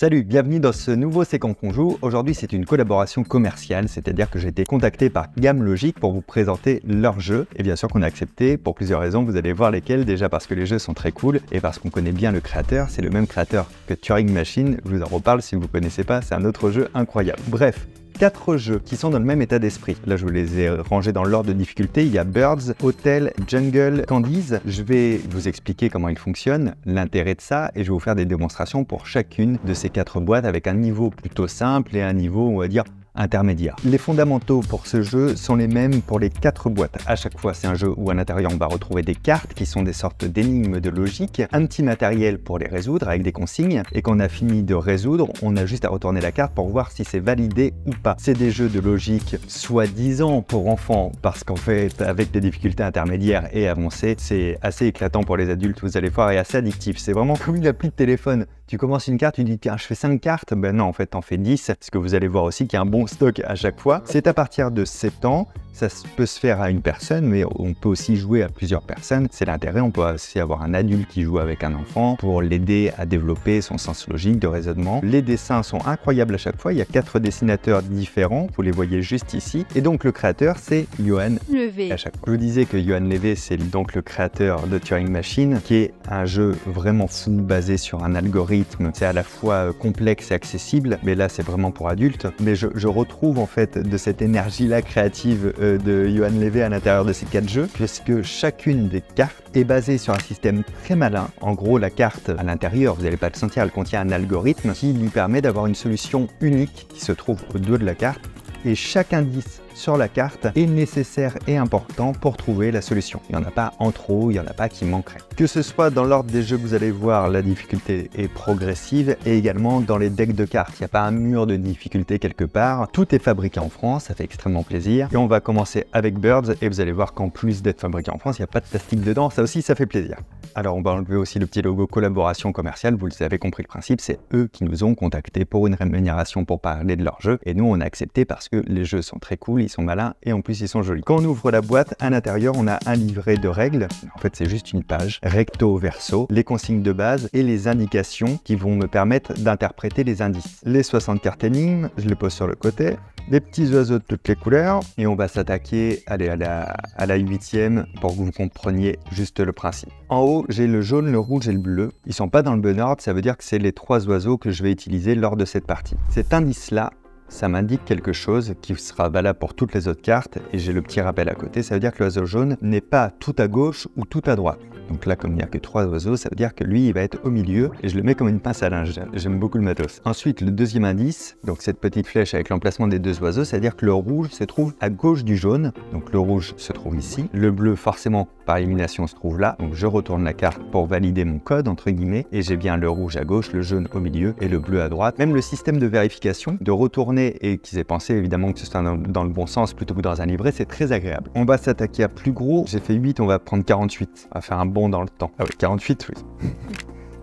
Salut, bienvenue dans ce nouveau C'est quand qu'on joue. Aujourd'hui, c'est une collaboration commerciale, c'est-à-dire que j'ai été contacté par Gamme Logic pour vous présenter leur jeu. Et bien sûr qu'on a accepté pour plusieurs raisons, vous allez voir lesquelles. Déjà parce que les jeux sont très cool et parce qu'on connaît bien le créateur. C'est le même créateur que Turing Machine, je vous en reparle si vous ne connaissez pas, c'est un autre jeu incroyable. Bref. 4 jeux qui sont dans le même état d'esprit. Là, je vous les ai rangés dans l'ordre de difficulté. Il y a Birds, Hotel, Jungle, Candies. Je vais vous expliquer comment ils fonctionnent, l'intérêt de ça, et je vais vous faire des démonstrations pour chacune de ces 4 boîtes avec un niveau plutôt simple et un niveau, on va dire, intermédiaire. Les fondamentaux pour ce jeu sont les mêmes pour les 4 boîtes. À chaque fois, c'est un jeu où à l'intérieur, on va retrouver des cartes qui sont des sortes d'énigmes de logique, un petit matériel pour les résoudre avec des consignes, et quand on a fini de résoudre, on a juste à retourner la carte pour voir si c'est validé ou pas. C'est des jeux de logique soi-disant pour enfants, parce qu'en fait, avec des difficultés intermédiaires et avancées, c'est assez éclatant pour les adultes, vous allez voir, et assez addictif. C'est vraiment comme une appli de téléphone. Tu commences une carte, tu dis tiens, je fais 5 cartes, ben non, en fait, t'en fais 10, parce que vous allez voir aussi qu'il y a un bon stock à chaque fois. C'est à partir de 7 ans, ça peut se faire à une personne, mais on peut aussi jouer à plusieurs personnes. C'est l'intérêt, on peut aussi avoir un adulte qui joue avec un enfant pour l'aider à développer son sens logique de raisonnement. Les dessins sont incroyables à chaque fois, il y a 4 dessinateurs différents, vous les voyez juste ici. Et donc le créateur, c'est Johan Levé. À chaque fois. Je vous disais que Johan Levé, c'est donc le créateur de Turing Machine, qui est un jeu vraiment fou, basé sur un algorithme. C'est à la fois complexe et accessible, mais là c'est vraiment pour adultes. Mais je retrouve en fait de cette énergie-là créative de Johan Levé à l'intérieur de ces 4 jeux, puisque chacune des cartes est basée sur un système très malin. En gros, la carte à l'intérieur, vous n'allez pas le sentir, elle contient un algorithme qui lui permet d'avoir une solution unique qui se trouve au dos de la carte, et chaque indice sur la carte est nécessaire et important pour trouver la solution. Il n'y en a pas en trop, il n'y en a pas qui manquerait. Que ce soit dans l'ordre des jeux que vous allez voir, la difficulté est progressive, et également dans les decks de cartes. Il n'y a pas un mur de difficulté quelque part. Tout est fabriqué en France, ça fait extrêmement plaisir. Et on va commencer avec Birds, et vous allez voir qu'en plus d'être fabriqué en France, il n'y a pas de plastique dedans, ça aussi ça fait plaisir. Alors on va enlever aussi le petit logo collaboration commerciale, vous avez compris le principe, c'est eux qui nous ont contactés pour une rémunération pour parler de leur jeu, et nous on a accepté parce que les jeux sont très cool, ils sont malins et en plus ils sont jolis. Quand on ouvre la boîte, à l'intérieur on a un livret de règles, en fait c'est juste une page, recto verso, les consignes de base et les indications qui vont me permettre d'interpréter les indices. Les 60 cartes énigmes, je les pose sur le côté, des petits oiseaux de toutes les couleurs, et on va s'attaquer à la 8e pour que vous compreniez juste le principe. En haut, j'ai le jaune, le rouge et le bleu. Ils sont pas dans le bon ordre, ça veut dire que c'est les 3 oiseaux que je vais utiliser lors de cette partie. Cet indice-là, ça m'indique quelque chose qui sera valable pour toutes les autres cartes, et j'ai le petit rappel à côté, ça veut dire que l'oiseau jaune n'est pas tout à gauche ou tout à droite. Donc là, comme il n'y a que 3 oiseaux, ça veut dire que lui, il va être au milieu, et je le mets comme une pince à linge, j'aime beaucoup le matos. Ensuite, le deuxième indice, donc cette petite flèche avec l'emplacement des 2 oiseaux, ça veut dire que le rouge se trouve à gauche du jaune, donc le rouge se trouve ici, le bleu, forcément, par élimination, se trouve là, donc je retourne la carte pour valider mon code, entre guillemets, et j'ai bien le rouge à gauche, le jaune au milieu, et le bleu à droite. Même le système de vérification, de retourner, et qu'ils aient pensé évidemment que ce soit dans le bon sens plutôt que dans un livret, c'est très agréable. On va s'attaquer à plus gros, j'ai fait 8, on va prendre 48, on va faire un bond dans le temps. Ah oui, 48, oui.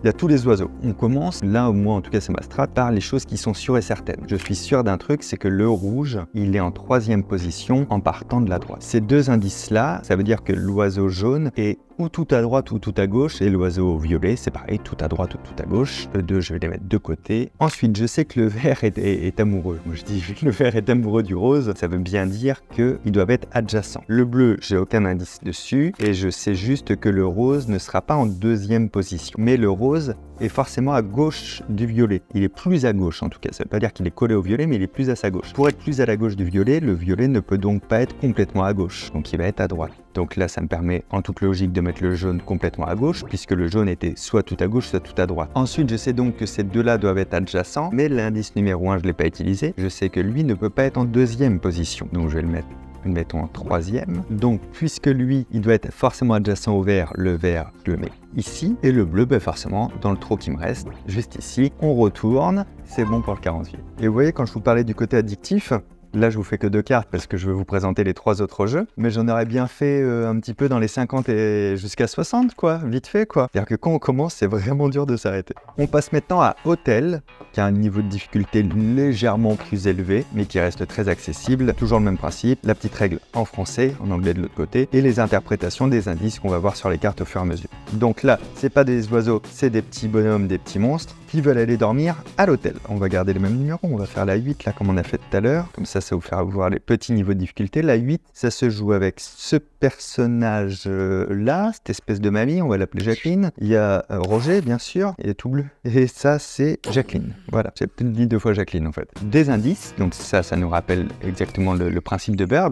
Il y a tous les oiseaux. On commence, là au moins en tout cas c'est ma strat, par les choses qui sont sûres et certaines. Je suis sûr d'un truc, c'est que le rouge, il est en 3e position en partant de la droite. Ces 2 indices-là, ça veut dire que l'oiseau jaune est ou tout à droite ou tout à gauche, et l'oiseau violet, c'est pareil, tout à droite ou tout à gauche. Le 2, je vais les mettre de côté. Ensuite, je sais que le vert est amoureux. Moi, je dis que le vert est amoureux du rose, ça veut bien dire qu'ils doivent être adjacents. Le bleu, j'ai aucun indice dessus, et je sais juste que le rose ne sera pas en 2e position. Mais le rose est forcément à gauche du violet. Il est plus à gauche en tout cas, ça ne veut pas dire qu'il est collé au violet, mais il est plus à sa gauche. Pour être plus à la gauche du violet, le violet ne peut donc pas être complètement à gauche, donc il va être à droite. Donc là, ça me permet en toute logique de mettre le jaune complètement à gauche, puisque le jaune était soit tout à gauche, soit tout à droite. Ensuite, je sais donc que ces 2-là doivent être adjacents, mais l'indice numéro 1, je ne l'ai pas utilisé. Je sais que lui ne peut pas être en 2e position, donc je vais le mettre. Mettons en 3e. Donc, puisque lui, il doit être forcément adjacent au vert, le vert, je le mets ici. Et le bleu, ben forcément, dans le trou qui me reste, juste ici. On retourne, c'est bon pour le 48. Et vous voyez, quand je vous parlais du côté addictif, Là, je vous fais que 2 cartes parce que je veux vous présenter les 3 autres jeux. Mais j'en aurais bien fait un petit peu dans les 50 et jusqu'à 60, quoi. Vite fait, quoi. C'est-à-dire que quand on commence, c'est vraiment dur de s'arrêter. On passe maintenant à Hôtel, qui a un niveau de difficulté légèrement plus élevé, mais qui reste très accessible. Toujours le même principe, la petite règle en français, en anglais de l'autre côté, et les interprétations des indices qu'on va voir sur les cartes au fur et à mesure. Donc là, c'est pas des oiseaux, c'est des petits bonhommes, des petits monstres qui veulent aller dormir à l'hôtel. On va garder les mêmes numéros, on va faire la 8 là comme on a fait tout à l'heure, comme ça vous faire voir les petits niveaux de difficulté. La 8, ça se joue avec ce personnage là, cette espèce de mamie, on va l'appeler Jacqueline. Il y a Roger bien sûr, il est tout bleu. Et ça c'est Jacqueline, voilà, j'ai peut-être dit 2 fois Jacqueline en fait. Des indices, donc ça nous rappelle exactement le principe de Birds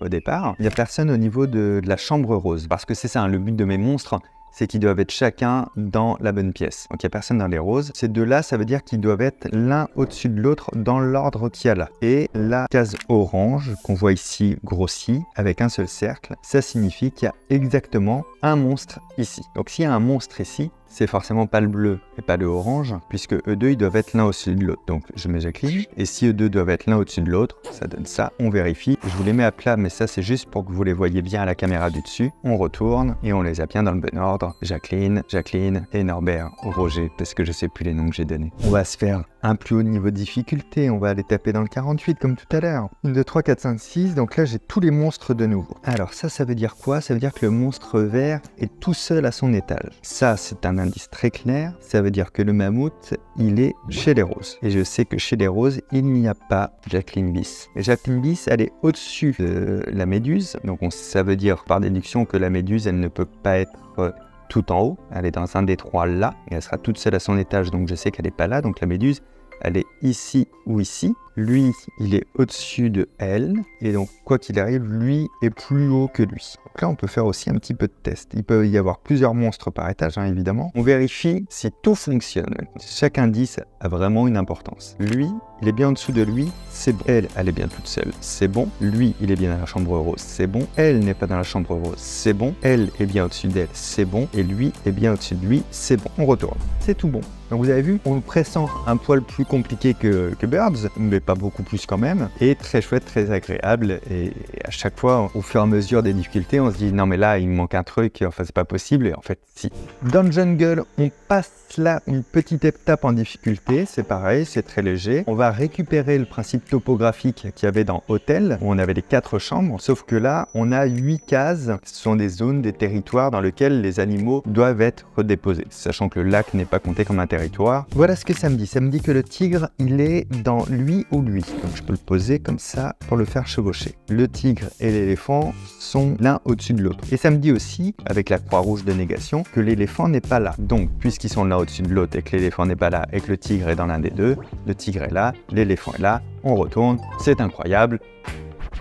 au départ. Il n'y a personne au niveau de la chambre rose, parce que c'est ça, hein, le but de mes monstres, c'est qu'ils doivent être chacun dans la bonne pièce. Donc il n'y a personne dans les roses. Ces deux-là, ça veut dire qu'ils doivent être l'un au-dessus de l'autre dans l'ordre qu'il y a là. Et la case orange, qu'on voit ici grossie, avec un seul cercle, ça signifie qu'il y a exactement un monstre ici. Donc s'il y a un monstre ici, c'est forcément pas le bleu et pas le orange, puisque eux deux, ils doivent être l'un au-dessus de l'autre. Donc je mets Jacqueline, et si eux deux doivent être l'un au-dessus de l'autre, ça donne ça, on vérifie. Je vous les mets à plat, mais ça c'est juste pour que vous les voyez bien à la caméra du dessus. On retourne, et on les a bien dans le bon ordre. Jacqueline, Jacqueline et Norbert, Roger, parce que je sais plus les noms que j'ai donnés. On va se faire un plus haut niveau de difficulté, on va aller taper dans le 48 comme tout à l'heure. 1, 2, 3, 4, 5, 6, donc là j'ai tous les monstres de nouveau. Alors ça veut dire quoi? Ça veut dire que le monstre vert est tout seul à son étage. Ça c'est un indice très clair, ça veut dire que le mammouth, il est chez les roses. Et je sais que chez les roses, il n'y a pas Jacqueline Bis. Et Jacqueline Bis, elle est au-dessus de la méduse, donc ça veut dire par déduction que la méduse, elle ne peut pas être tout en haut, elle est dans un des 3 là, et elle sera toute seule à son étage, donc je sais qu'elle n'est pas là, donc la méduse, elle est ici ou ici. Lui, il est au-dessus de elle, et donc quoi qu'il arrive, lui est plus haut que lui. Donc là, on peut faire aussi un petit peu de test. Il peut y avoir plusieurs monstres par étage, hein, évidemment. On vérifie si tout fonctionne. Chaque indice a vraiment une importance. Lui, il est bien en dessous de lui, c'est bon. Elle est bien toute seule, c'est bon. Lui, il est bien dans la chambre rose, c'est bon. Elle n'est pas dans la chambre rose, c'est bon. Elle est bien au-dessus d'elle, c'est bon. Et lui est bien au-dessus de lui, c'est bon. On retourne. C'est tout bon. Donc vous avez vu, on le pressent un poil plus compliqué que Birds, mais pas beaucoup plus quand même, et très chouette, très agréable, et à chaque fois, au fur et à mesure des difficultés, on se dit non mais là il me manque un truc, enfin c'est pas possible, et en fait si. Dans le jungle, on passe là une petite étape en difficulté, c'est pareil, c'est très léger. On va récupérer le principe topographique qu'il y avait dans Hôtel, où on avait les 4 chambres, sauf que là, on a 8 cases, ce sont des zones, des territoires dans lesquels les animaux doivent être déposés, sachant que le lac n'est pas compté comme un territoire. Voilà ce que ça me dit. Ça me dit que le tigre, il est dans lui ou lui. Donc je peux le poser comme ça pour le faire chevaucher. Le tigre et l'éléphant sont l'un au-dessus de l'autre. Et ça me dit aussi, avec la croix rouge de négation, que l'éléphant n'est pas là. Donc, puisqu'ils sont l'un au-dessus de l'autre et que l'éléphant n'est pas là et que le tigre est dans l'un des deux, le tigre est là, l'éléphant est là, on retourne, c'est incroyable.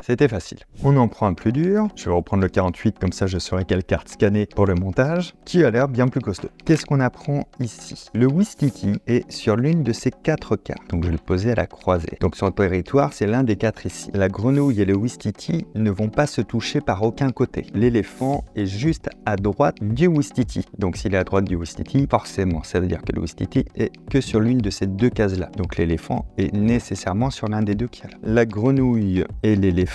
C'était facile. On en prend un plus dur. Je vais reprendre le 48, comme ça je saurai quelle carte scanner pour le montage, qui a l'air bien plus costaud. Qu'est-ce qu'on apprend ici? Le Ouistiti est sur l'une de ces 4 cartes. Donc je vais le poser à la croisée. Donc sur le territoire, c'est l'un des 4 ici. La grenouille et le Ouistiti ne vont pas se toucher par aucun côté. L'éléphant est juste à droite du Ouistiti. Donc s'il est à droite du Ouistiti, forcément, ça veut dire que le Ouistiti est que sur l'une de ces 2 cases-là. Donc l'éléphant est nécessairement sur l'un des 2 qui est là. La grenouille et l'éléphant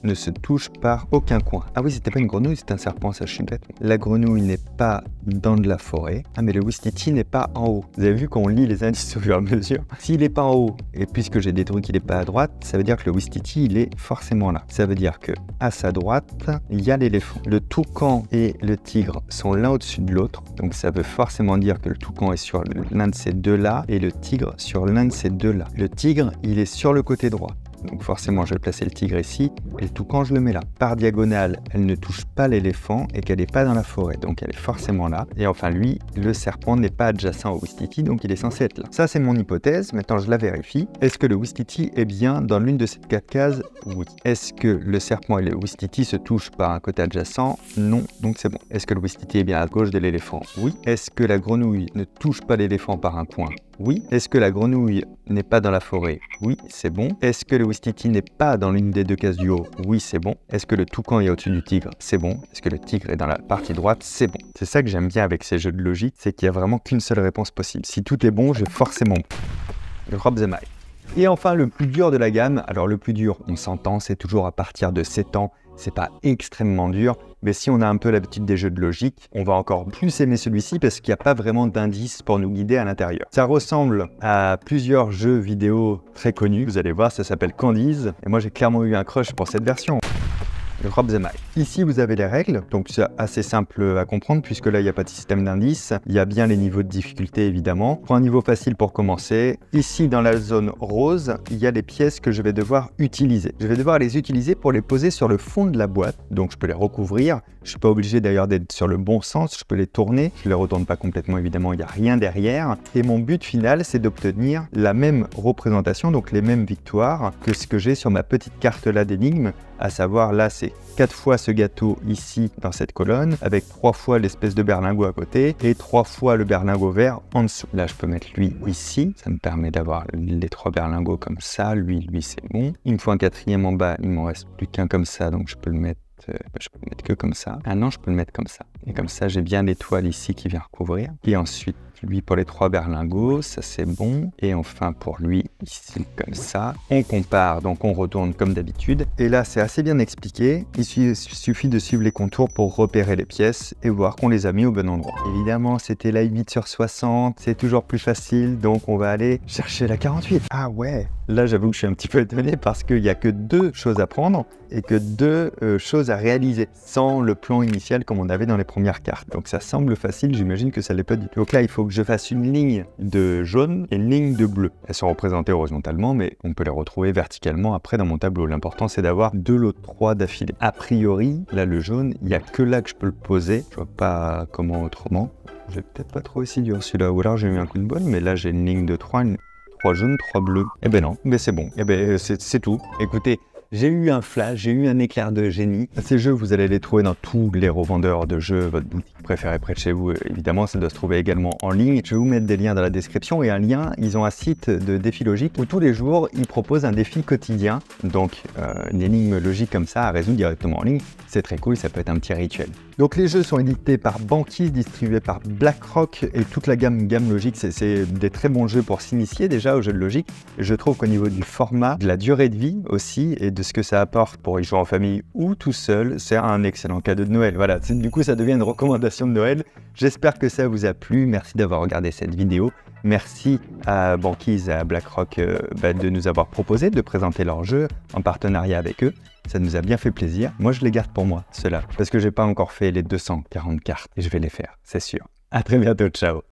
ne se touchent par aucun coin. Ah oui, c'était pas une grenouille, c'est un serpent, ça je suis bête. La grenouille n'est pas dans de la forêt. Ah mais le Ouistiti n'est pas en haut. Vous avez vu quand on lit les indices au fur et à mesure. S'il n'est pas en haut, et puisque j'ai détruit qu'il n'est pas à droite, ça veut dire que le Ouistiti, il est forcément là. Ça veut dire que à sa droite, il y a l'éléphant. Le toucan et le tigre sont l'un au-dessus de l'autre. Donc ça veut forcément dire que le toucan est sur l'un de ces 2-là et le tigre sur l'un de ces 2-là. Le tigre, il est sur le côté droit. Donc forcément, je vais placer le tigre ici, et le toucan, je le mets là. Par diagonale, elle ne touche pas l'éléphant et qu'elle n'est pas dans la forêt, donc elle est forcément là. Et enfin lui, le serpent n'est pas adjacent au Ouistiti, donc il est censé être là. Ça, c'est mon hypothèse, maintenant je la vérifie. Est-ce que le Ouistiti est bien dans l'une de ces 4 cases? Oui. Est-ce que le serpent et le Ouistiti se touchent par un côté adjacent? Non, donc c'est bon. Est-ce que le Ouistiti est bien à gauche de l'éléphant? Oui. Est-ce que la grenouille ne touche pas l'éléphant par un point? Oui. Est-ce que la grenouille n'est pas dans la forêt? Oui, c'est bon. Est-ce que le Ouistiti n'est pas dans l'une des 2 cases du haut? Oui, c'est bon. Est-ce que le toucan est au-dessus du tigre? C'est bon. Est-ce que le tigre est dans la partie droite? C'est bon. C'est ça que j'aime bien avec ces jeux de logique, c'est qu'il n'y a vraiment qu'une seule réponse possible. Si tout est bon, j'ai forcément bon. Drop the mic. Et enfin, le plus dur de la gamme. Alors le plus dur, on s'entend, c'est toujours à partir de 7 ans. C'est pas extrêmement dur, mais si on a un peu l'habitude des jeux de logique, on va encore plus aimer celui-ci parce qu'il n'y a pas vraiment d'indices pour nous guider à l'intérieur. Ça ressemble à plusieurs jeux vidéo très connus. Vous allez voir, ça s'appelle Candies. Et moi, j'ai clairement eu un crush pour cette version. Rob the Mic. Ici, vous avez les règles, donc c'est assez simple à comprendre puisque là, il n'y a pas de système d'indice. Il y a bien les niveaux de difficulté, évidemment. Pour un niveau facile pour commencer, ici, dans la zone rose, il y a les pièces que je vais devoir utiliser. Je vais devoir les utiliser pour les poser sur le fond de la boîte, donc je peux les recouvrir. Je ne suis pas obligé d'ailleurs d'être sur le bon sens, je peux les tourner. Je ne les retourne pas complètement, évidemment, il n'y a rien derrière. Et mon but final, c'est d'obtenir la même représentation, donc les mêmes victoires que ce que j'ai sur ma petite carte là d'énigmes, à savoir là, c'est 4 fois ce gâteau ici dans cette colonne, avec 3 fois l'espèce de berlingot à côté et 3 fois le berlingot vert en dessous. Là, je peux mettre lui ici, ça me permet d'avoir les 3 berlingots comme ça, lui c'est bon. Il me faut un quatrième en bas, il m'en reste plus qu'un comme ça, donc je peux le mettre que comme ça. Ah non, je peux le mettre comme ça. Et comme ça, j'ai bien l'étoile ici qui vient recouvrir. Et ensuite, lui pour les 3 berlingots, ça c'est bon. Et enfin pour lui, ici, comme ça. On compare, donc on retourne comme d'habitude. Et là, c'est assez bien expliqué. Il suffit de suivre les contours pour repérer les pièces et voir qu'on les a mis au bon endroit. Évidemment, c'était la 8/60. C'est toujours plus facile, donc on va aller chercher la 48. Ah ouais. Là, j'avoue que je suis un petit peu étonné parce qu'il n'y a que 2 choses à prendre et que 2 choses à réaliser sans le plan initial comme on avait dans les premières cartes. Donc ça semble facile, j'imagine que ça l'est pas du tout. Donc là, il faut que je fasse une ligne de jaune et une ligne de bleu. Elles sont représentées horizontalement, mais on peut les retrouver verticalement après dans mon tableau. L'important, c'est d'avoir 2 lots de 3 d'affilée. A priori, là, le jaune, il n'y a que là que je peux le poser. Je vois pas comment autrement. J'ai peut-être pas trouvé si dur celui-là, ou alors j'ai eu un coup de bol, mais là, j'ai une ligne de 3 jaunes, 3 bleus. Eh ben non, mais c'est bon. Eh ben c'est tout. Écoutez, j'ai eu un flash, j'ai eu un éclair de génie. Ces jeux, vous allez les trouver dans tous les revendeurs de jeux, votre boutique préférée près de chez vous. Évidemment, ça doit se trouver également en ligne. Je vais vous mettre des liens dans la description et un lien. Ils ont un site de défi logique où tous les jours, ils proposent un défi quotidien. Donc, une énigme logique comme ça à résoudre directement en ligne. C'est très cool, ça peut être un petit rituel. Donc, les jeux sont édités par Banquise, distribués par BlackRock et toute la gamme logique. C'est des très bons jeux pour s'initier déjà aux jeux de logique. Je trouve qu'au niveau du format, de la durée de vie aussi et de ce que ça apporte pour y jouer en famille ou tout seul, c'est un excellent cadeau de Noël. Voilà, du coup, ça devient une recommandation de Noël. J'espère que ça vous a plu. Merci d'avoir regardé cette vidéo. Merci à Banquise et à BlackRock de nous avoir proposé de présenter leur jeu en partenariat avec eux. Ça nous a bien fait plaisir. Moi, je les garde pour moi, ceux-là, parce que j'ai pas encore fait les 240 cartes et je vais les faire, c'est sûr. À très bientôt, ciao.